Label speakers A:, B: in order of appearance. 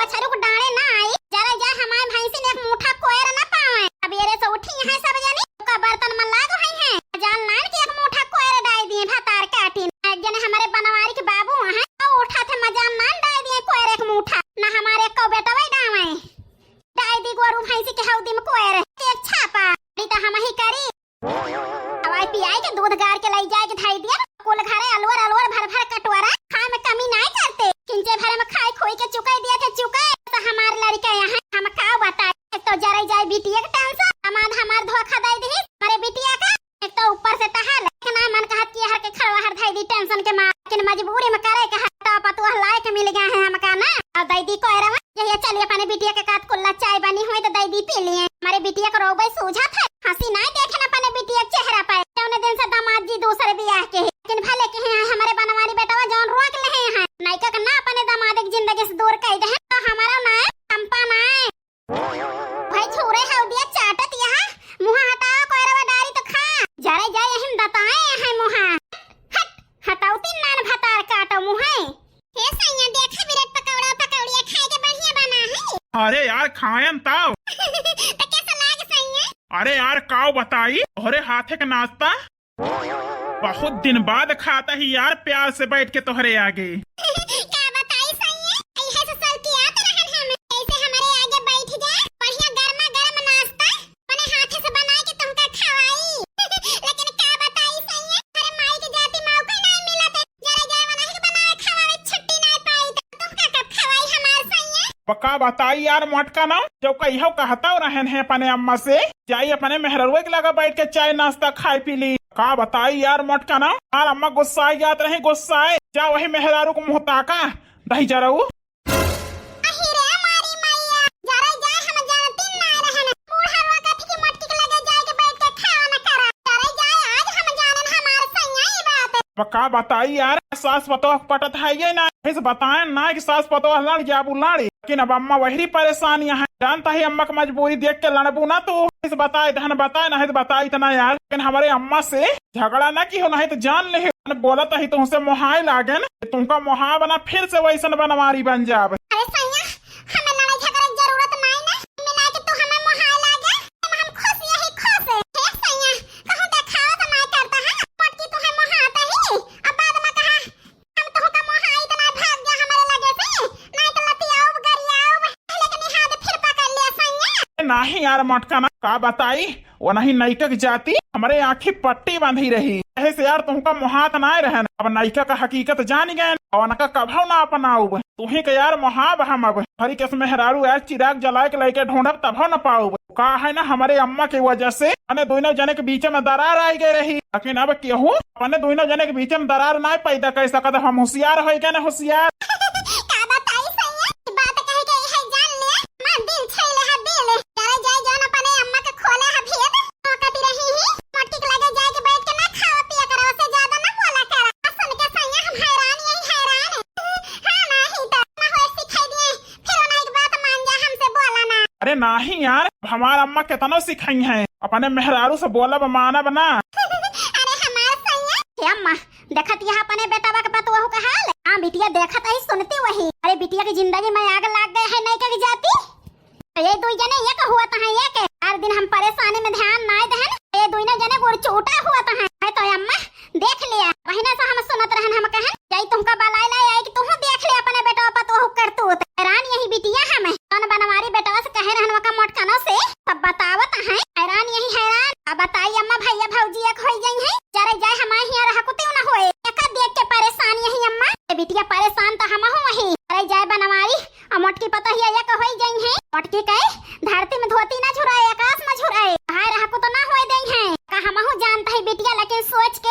A: बछरू को डाले ना आई जरा जा हमारे भैंसी ने एक मुठा कोयर ना पावे अबेरे से उठी है सब जनी का बर्तन में लाग है जान नान के एक मुठा कोयर डाल दिए भातार काटी एक जने हमारे बनवारी के बाबू है तो उठा थे मजान नान डाल दिए कोयर एक मुठा ना हमारे को बेटा वही डावे डाल दी गोरू भैंसी के हौदी में कोयर एक छापा तो हम ही करी हवाई पियाई के दूध गार के लाई जाए के धाई दिया कुल घरे अलवर अलवर भर भर कटोरा खाए में कमी नहीं करते किंचे भरे में खाई खोई के चुकाई दिया थे चुकाए तो हमारे लड़का यहाँ हम का बताए एक तो जरा जाए बिटिया के टेंशन अमान हमार धोखा दे दी हमारे बिटिया का एक तो ऊपर से तहाल लेकिन मन कहत कि हर के खड़वा हर धाई दी टेंशन के मार लेकिन मजबूरी में करे के हटा पतुआ लाए के मिल गया है हमका ना और दीदी को एरा ये चलिए अपने बिटिया के काट कुल्ला चाय बनी हुई तो दीदी पी लिए हमारे बिटिया को रोबई सूझा था हंसी नहीं देखे ना अपने बिटिया के चेहरा पे उन्हें दिन से दामाद जी दूसरे ब्याह के लेकिन भले के हैं हमारे बनवारी बेटा जौन रोक ले हैं नायका का ना अपने दामाद की जिंदगी से दूर कर दे तो हमारा ना कंपा ना भाई छोरे है दिया चाटत यहाँ मुंह हटाओ कोयरवा डारी तो खा जरे जाए हम बताए हैं मुंह हट हटाओ तीन नान भतार काटो मुंह हे सैया देखा बिरट पकौड़ा पकौड़िया खाए के बढ़िया बना है
B: अरे यार खायन ताव
A: तो कैसा लागे सैया
B: अरे यार काव बताई तोहरे हाथे का नाश्ता बहुत दिन बाद खाता ही यार प्यार से बैठ के तोहरे आगे
A: क्या बताई सैया ऐसे से सल की आते रहन हम ऐसे हमारे आगे बैठ जाए बढ़िया गरमा गरम नाश्ता अपने हाथे से बना के तुमका खवाई लेकिन क्या बताई सैया अरे माई के जाती मौका नहीं मिला थे जरा जरा बना के बनाए खवावे छुट्टी नहीं पाई तो तुमका कब खवाई हमार सैया
B: पक्का बताई यार मटका ना जो कहियो कहता रहन है अपने अम्मा से जाई अपने मेहरवे के लगा बैठ के चाय नाश्ता खाई पी ली का बताई यार मटका ना यार अम्मा गुस्साए जात रहे गुस्साए जा वही मेहरारू को मुंह ताका दही जराऊ पक्का बताई यार सास पतो पटत है ये ना इस बताए ना कि सास पतो लड़ जाबू लड़ी लेकिन अब अम्मा वही परेशानी है जानता ही अम्मा की मजबूरी देख के लड़बू ना तो इस बताए धन बताए ना बताई इतना यार लेकिन हमारे अम्मा से झगड़ा ना की हो नहीं तो जान ले बोला तो ही तुमसे मोहाई लागे ना तुमका मोहा बना फिर से वैसन बनवारी बन जाब नहीं यार मटका ना का बताई वो नहीं नैका की जाती हमारे आँखी पट्टी बांधी रही ऐसे यार तुमका मुहात ना रहे अब नैका का हकीकत जान गए और नका कभो ना अपनाऊ तुम्ही के यार मुहाब हम अब हरी के मेहरारू यार चिराग जलाए के लेके ढूंढब तभो न पाऊ का है ना हमारे अम्मा की वजह से अपने दोनों जने के बीच में दरार आई गई रही लेकिन अब केहू अपने दोनों जने के बीच में दरार ना पैदा कर सकत हम होशियार हो गए ना होशियार अरे नहीं यार हमारा अम्मा कितना सिखाई है अपने मेहरारू से बोला माना बना
A: अरे हमार सैया अम्मा देखत यहाँ अपने बेटा का पतवा का हाल हाँ बिटिया देखत ही सुनती वही अरे बिटिया की जिंदगी में आग लग गए है नहीं कभी जाती ये दो जने ये हुआ था ये के हर दिन हम परेशानी में ध्यान ना दहन ये दोनों जने गोड़ चोटा हुआ था है तो अम्मा देख लिया वही से हम सुनत रहन हम कहन जाई तुमका बलाई लाई आई कि तुम देख ले अपने बेटा पतवा करतू हैरान यही बिटिया हमें कौन बनवारी बेटा से कहे रहन का मोटकनो से तब बतावत है हैरान यही हैरान अब बताई अम्मा भैया भौजी एक होई गई है जरे जाए हम यहाँ रह कुते ना होए एक देख के परेशान यही अम्मा बिटिया परेशान तो हम हूं वही अरे जाए बनवारी मोटकी पता ही एक होई गई है मोटकी कहे धरती में धोती ना झुराए आकाश में झुराए बाहर रह को तो ना होए गई है का हम हूं जानता है बिटिया लेकिन सोच के